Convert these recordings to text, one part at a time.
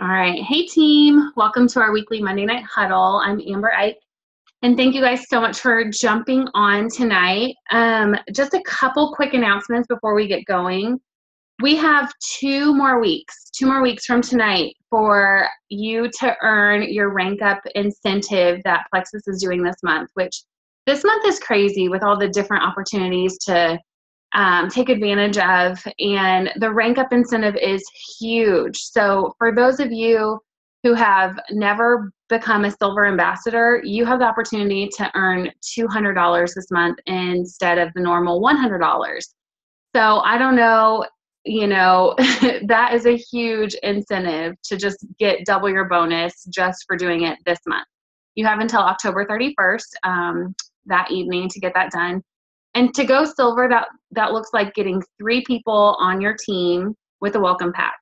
All right. Hey, team. Welcome to our weekly Monday Night Huddle. I'm Amber Ike, and thank you guys so much for jumping on tonight. Just a couple quick announcements before we get going. We have 2 more weeks from tonight for you to earn your rank up incentive that Plexus is doing this month, which this month is crazy with all the different opportunities to take advantage of, and the rank up incentive is huge. So for those of you who have never become a silver ambassador, you have the opportunity to earn $200 this month instead of the normal $100. So I don't know, that is a huge incentive to just get double your bonus just for doing it this month. You have until October 31st that evening to get that done. And to go silver, that looks like getting 3 people on your team with a welcome pack.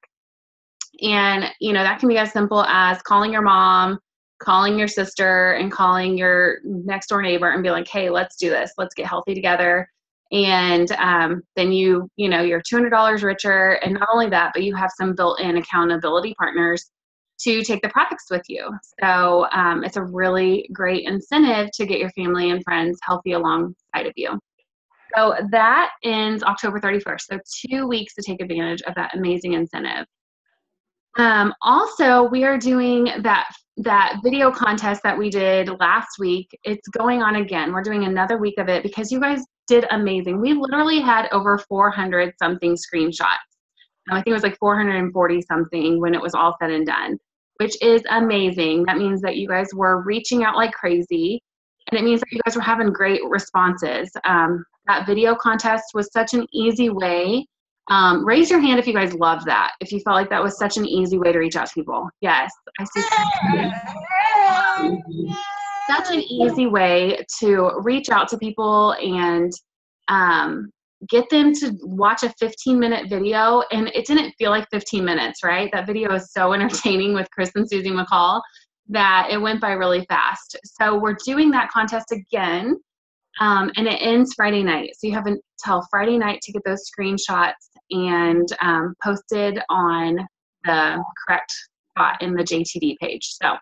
And, that can be as simple as calling your mom, calling your sister, and calling your next door neighbor and be like, hey, let's do this. Let's get healthy together. And then you're $200 richer. And not only that, but you have some built-in accountability partners to take the products with you. So it's a really great incentive to get your family and friends healthy alongside of you. So that ends October 31st. So 2 weeks to take advantage of that amazing incentive. Also, we are doing that video contest that we did last week. It's going on again. We're doing another week of it because you guys did amazing. We literally had over 400 something screenshots. I think it was like 440 something when it was all said and done, which is amazing. That means that you guys were reaching out like crazy, and it means that you guys were having great responses. That video contest was such an easy way. Raise your hand if you guys loved that, if you felt like that was such an easy way to reach out to people. Yes, I see. Such an easy way to reach out to people and get them to watch a 15-minute video. And it didn't feel like 15 minutes, right? That video is so entertaining with Chris and Susie McCall that it went by really fast. So we're doing that contest again. And it ends Friday night. So you have until Friday night to get those screenshots and posted on the correct spot in the JTD page. So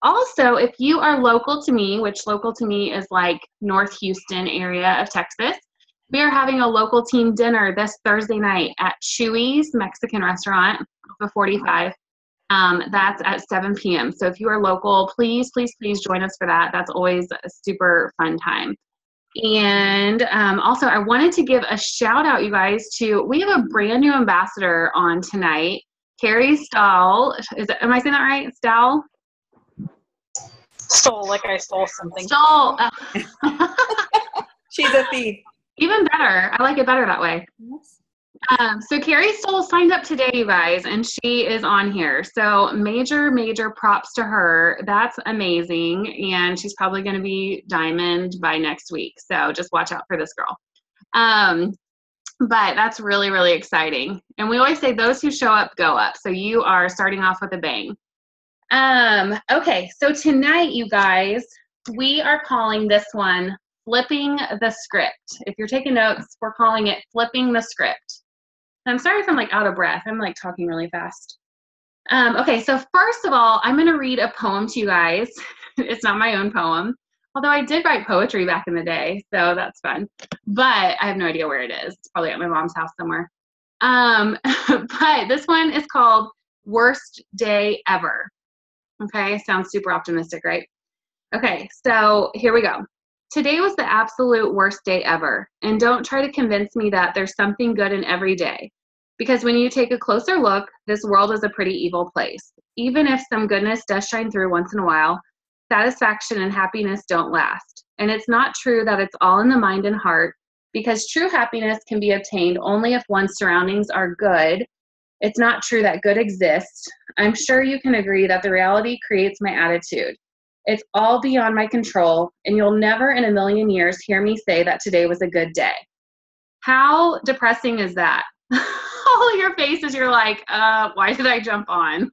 also, if you are local to me, which local to me is like North Houston area of Texas, we are having a local team dinner this Thursday night at Chewy's Mexican restaurant off of 45. That's at 7 p.m. So if you are local, please, please, please join us for that. That's always a super fun time. And also, I wanted to give a shout out, you guys, we have a brand new ambassador on tonight, Carrie Stahl. Am I saying that right? Stahl? Stole, like I stole something. Stahl. She's a thief. Even better. I like it better that way. Yes. So Carrie Stoll signed up today, you guys, and she is on here. So major, major props to her. That's amazing. And she's probably going to be diamond by next week. So just watch out for this girl. But that's really, really exciting. And we always say those who show up, go up. So you are starting off with a bang. Okay. So tonight, you guys, we are calling this one Flipping the Script. If you're taking notes, we're calling it Flipping the Script. I'm sorry if I'm like out of breath. I'm like talking really fast. Okay, so first of all, I'm going to read a poem to you guys. It's not my own poem, although I did write poetry back in the day, so that's fun. But I have no idea where it is. It's probably at my mom's house somewhere. But this one is called Worst Day Ever. Okay, sounds super optimistic, right? Okay, so here we go. Today was the absolute worst day ever, and don't try to convince me that there's something good in every day, because when you take a closer look, this world is a pretty evil place. Even if some goodness does shine through once in a while, satisfaction and happiness don't last. And it's not true that it's all in the mind and heart, because true happiness can be obtained only if one's surroundings are good. It's not true that good exists. I'm sure you can agree that the reality creates my attitude. It's all beyond my control, and you'll never in a million years hear me say that today was a good day. How depressing is that? All your faces, you're like, why did I jump on?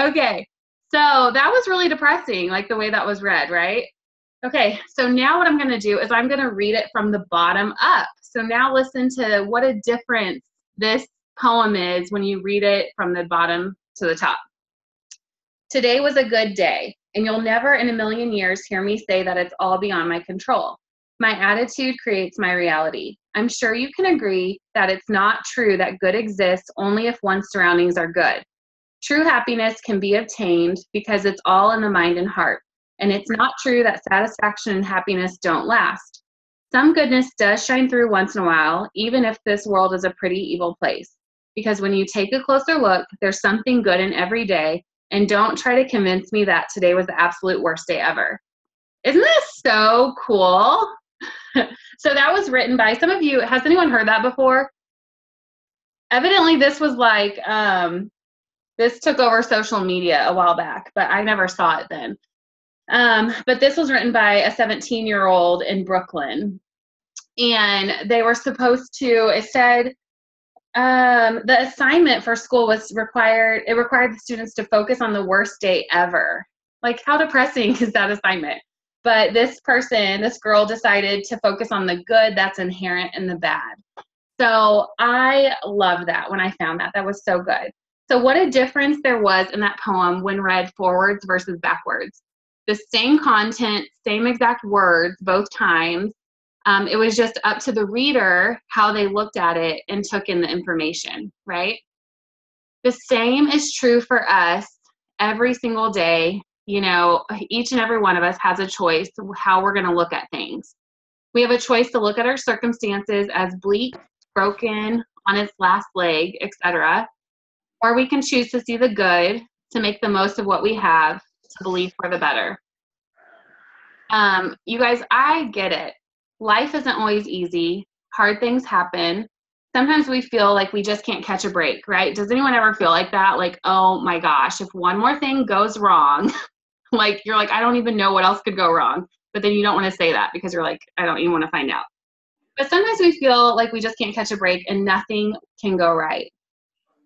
Okay, so that was really depressing, like the way that was read, right? Okay, so now what I'm going to do is I'm going to read it from the bottom up. So now listen to what a difference this poem is when you read it from the bottom to the top. Today was a good day, and you'll never in a million years hear me say that it's all beyond my control. My attitude creates my reality. I'm sure you can agree that it's not true that good exists only if one's surroundings are good. True happiness can be obtained because it's all in the mind and heart. And it's not true that satisfaction and happiness don't last. Some goodness does shine through once in a while, even if this world is a pretty evil place. Because when you take a closer look, there's something good in every day, and don't try to convince me that today was the absolute worst day ever. Isn't this so cool? So that was written by some of you. Has anyone heard that before? Evidently, this was like, this took over social media a while back, but I never saw it then. But this was written by a 17-year-old in Brooklyn. And they were supposed to, it said, the assignment for school it required the students to focus on the worst day ever. Like, how depressing is that assignment? But this girl decided to focus on the good that's inherent in the bad. So I loved that when I found that. That was so good. So what a difference there was in that poem when read forwards versus backwards. The same content, same exact words both times. It was just up to the reader how they looked at it and took in the information, right? The same is true for us every single day. You know, each and every one of us has a choice how we're going to look at things. We have a choice to look at our circumstances as bleak, broken, on its last leg, etc. Or we can choose to see the good, to make the most of what we have, to believe for the better. You guys, I get it. Life isn't always easy. Hard things happen. Sometimes we feel like we just can't catch a break, right? Does anyone ever feel like that? Like, oh my gosh, if one more thing goes wrong, like you're like, I don't even know what else could go wrong. But then you don't want to say that because you're like, I don't even want to find out. But sometimes we feel like we just can't catch a break and nothing can go right.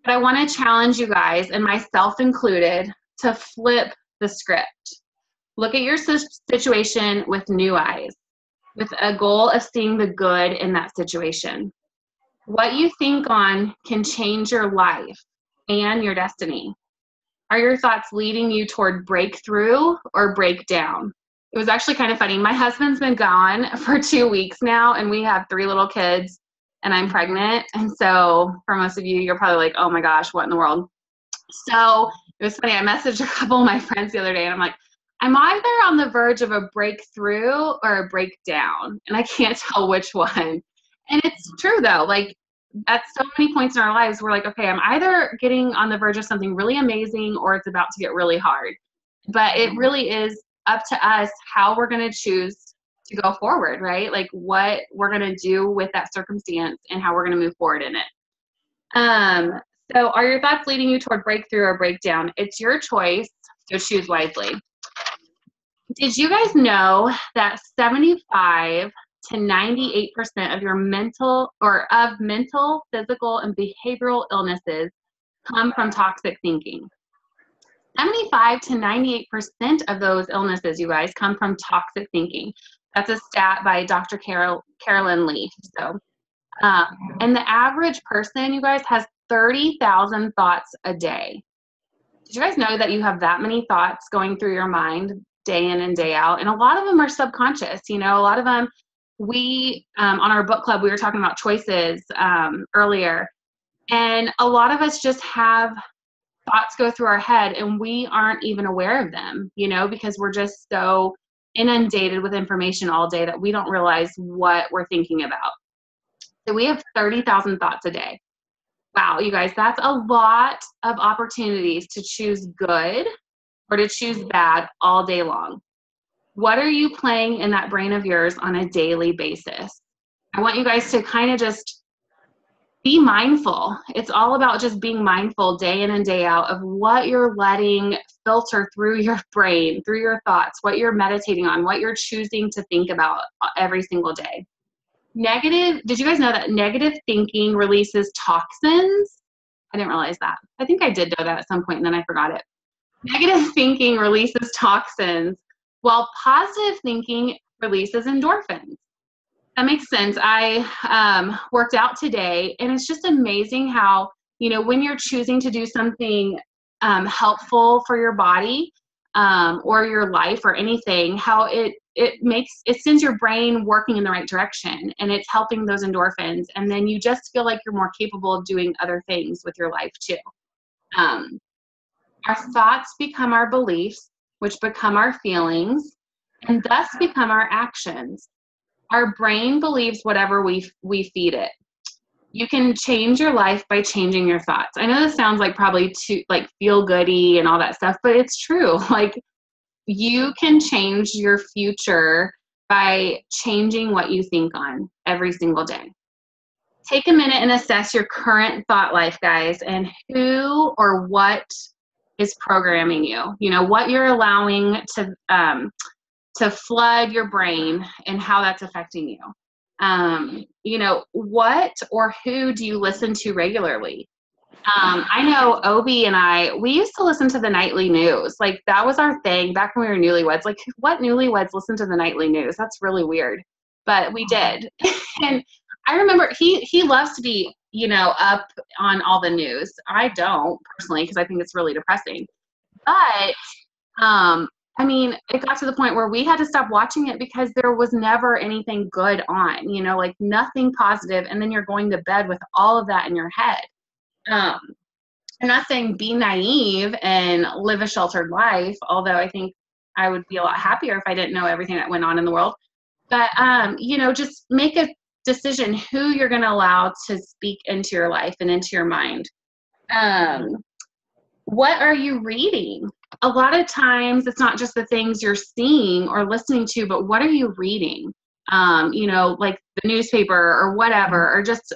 But I want to challenge you guys, and myself included, to flip the script. Look at your situation with new eyes, with a goal of seeing the good in that situation. What you think on can change your life and your destiny. Are your thoughts leading you toward breakthrough or breakdown? It was actually kind of funny. My husband's been gone for 2 weeks now, and we have 3 little kids, and I'm pregnant. And so for most of you, you're probably like, oh my gosh, what in the world? So it was funny. I messaged a couple of my friends the other day, and I'm like, I'm either on the verge of a breakthrough or a breakdown, and I can't tell which one. And it's true, though. Like, at so many points in our lives, we're like, okay, I'm either getting on the verge of something really amazing or it's about to get really hard. But it really is up to us how we're going to choose to go forward, right? Like what we're going to do with that circumstance and how we're going to move forward in it. So are your thoughts leading you toward breakthrough or breakdown? It's your choice, so choose wisely. Did you guys know that 75 to 98% of your mental, physical, and behavioral illnesses come from toxic thinking? 75 to 98% of those illnesses, you guys, come from toxic thinking. That's a stat by Dr. Carolyn Leaf. So, and the average person, you guys, has 30,000 thoughts a day. Did you guys know that you have that many thoughts going through your mind day in and day out? And a lot of them are subconscious. You know, a lot of them, on our book club, we were talking about choices earlier. And a lot of us just have thoughts go through our head and we aren't even aware of them, you know, because we're just so inundated with information all day that we don't realize what we're thinking about. So we have 30,000 thoughts a day. Wow, you guys, that's a lot of opportunities to choose good or to choose bad all day long. What are you playing in that brain of yours on a daily basis? I want you guys to kind of just be mindful. It's all about just being mindful day in and day out of what you're letting filter through your brain, through your thoughts, what you're meditating on, what you're choosing to think about every single day. Did you guys know that negative thinking releases toxins? I didn't realize that. I think I did know that at some point and then I forgot it. Negative thinking releases toxins while positive thinking releases endorphins. That makes sense. I worked out today, and it's just amazing how you know, when you're choosing to do something helpful for your body or your life or anything, how it sends your brain working in the right direction, and it's helping those endorphins. And then you just feel like you're more capable of doing other things with your life too. Our thoughts become our beliefs, which become our feelings, and thus become our actions. Our brain believes whatever we feed it. You can change your life by changing your thoughts. I know this sounds like probably too like feel goody and all that stuff, but it's true. Like, you can change your future by changing what you think on every single day. Take a minute and assess your current thought life, guys, and who or what is programming you. You know, what you're allowing to flood your brain and how that's affecting you. You know, what or who do you listen to regularly? I know Obi and we used to listen to the nightly news. Like, that was our thing back when we were newlyweds. Like, what newlyweds listen to the nightly news? That's really weird. But we did. And I remember he loves to be, you know, up on all the news. I don't personally, because I think it's really depressing. But I mean, it got to the point where we had to stop watching it because there was never anything good on, you know, like nothing positive. And then you're going to bed with all of that in your head. I'm not saying be naive and live a sheltered life, although I think I would be a lot happier if I didn't know everything that went on in the world. But, you know, just make a decision who you're going to allow to speak into your life and into your mind. What are you reading? A lot of times it's not just the things you're seeing or listening to, but what are you reading? You know, like the newspaper or whatever, or just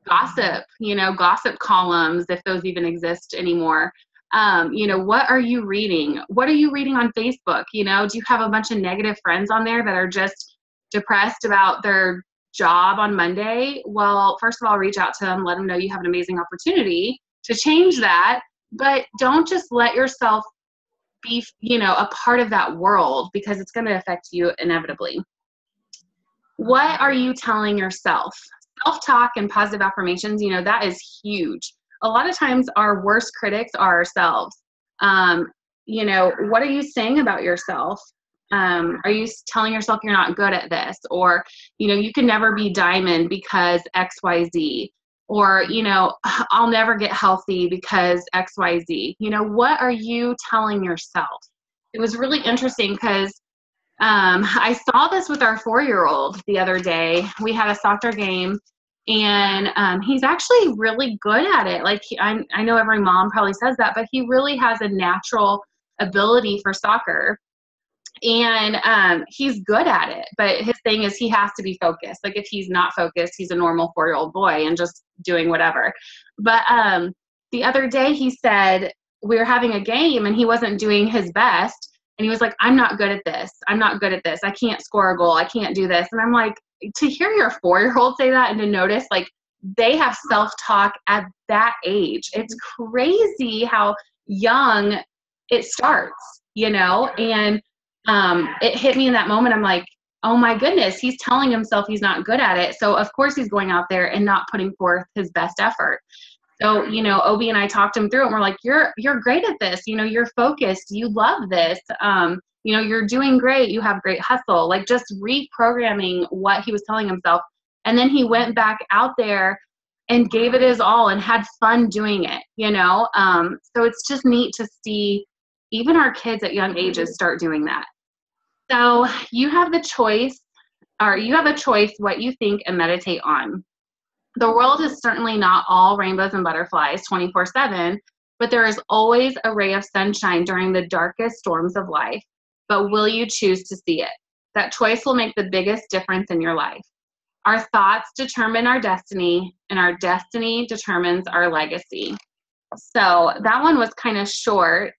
gossip, you know, gossip columns, if those even exist anymore. You know, what are you reading? What are you reading on Facebook? You know, do you have a bunch of negative friends on there that are just depressed about their job on Monday? Well, first of all, reach out to them, let them know you have an amazing opportunity to change that, but don't just let yourself be, you know, a part of that world, because it's going to affect you inevitably. What are you telling yourself? Self-talk and positive affirmations, you know, that is huge. A lot of times our worst critics are ourselves. You know, what are you saying about yourself? Are you telling yourself you're not good at this? Or, you know, you can never be diamond because XYZ. Or, you know, I'll never get healthy because XYZ. You know, what are you telling yourself? It was really interesting because I saw this with our 4-year-old the other day. We had a soccer game, and he's actually really good at it. Like, I know every mom probably says that, but he really has a natural ability for soccer. And he's good at it, but his thing is he has to be focused. Like, if he's not focused, he's a normal 4-year-old boy and just doing whatever. But the other day he said we were having a game and he wasn't doing his best. And he was like, I'm not good at this. I'm not good at this. I can't score a goal. I can't do this. And I'm like, to hear your 4-year-old say that and to notice, like, they have self-talk at that age. It's crazy how young it starts, you know? And it hit me in that moment. I'm like, oh my goodness, he's telling himself he's not good at it. So of course he's going out there and not putting forth his best effort. So, you know, Obi and I talked him through it, and we're like, you're great at this. You know, you're focused. You love this. You know, you're doing great. You have great hustle. Like, just reprogramming what he was telling himself. And then he went back out there and gave it his all and had fun doing it, you know? So it's just neat to see even our kids at young ages start doing that. So you have the choice, or you have a choice what you think and meditate on. The world is certainly not all rainbows and butterflies 24/7, but there is always a ray of sunshine during the darkest storms of life. But will you choose to see it? That choice will make the biggest difference in your life. Our thoughts determine our destiny, and our destiny determines our legacy. So that one was kind of short.